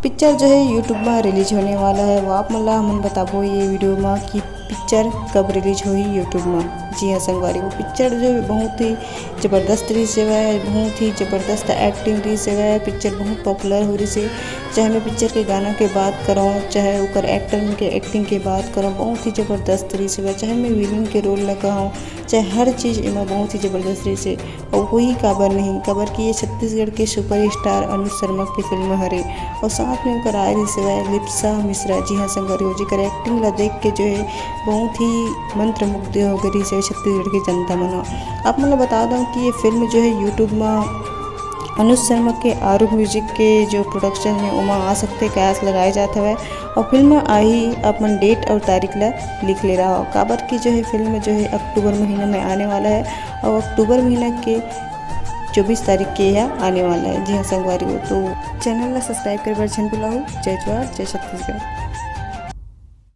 Picture जो है YouTube में रिलीज होने वाला है। वो आप मतलब हम बताबो ये वीडियो में कि पिक्चर कब रिलीज हुई यूट्यूब में। जी हाँ संगवारी, वो पिक्चर जो है बहुत ही ज़बरदस्त रही से है, बहुत ही ज़बरदस्त एक्टिंग रही से है। पिक्चर बहुत पॉपुलर हो रही से, चाहे मैं पिक्चर के गाना के बात करूँ, चाहे ऊपर एक्टर के एक्टिंग के बात करूँ, बहुत ही ज़बरदस्त रही से, चाहे मैं विलन के रोल लगाऊँ, चाहे हर चीज़ इनमें बहुत ही ज़बरदस्त रही से। और वही काबर नहीं काबर कि ये छत्तीसगढ़ के सुपर स्टार अनुज शर्मा की फिल्म हरे, और साथ में उनका राय सिवाय लिप्सा मिश्रा। जी हाँ संगवारी हो, जी एक्टिंग ला देख के जो है बहुत ही मंत्रमुग्ध हो गई से छत्तीसगढ़ की जनता मना। आप मतलब बता दूँ कि ये फिल्म जो है यूट्यूब में अनुज शर्मा के आरूप म्यूजिक के जो प्रोडक्शन है उमा आ सकते कयास लगाए जाते हुए, और फिल्म आई अपन डेट और तारीख ला लिख ले रहा हो काबर की जो है फिल्म जो है अक्टूबर महीने में आने वाला है, और अक्टूबर महीने के 24 तारीख के यह आने वाला है। जी हाँ संगवारी हो, तो चैनल ला सब्सक्राइब कर बर छन बुलाऊ। जय जवाहर जय छत्तीसगढ़।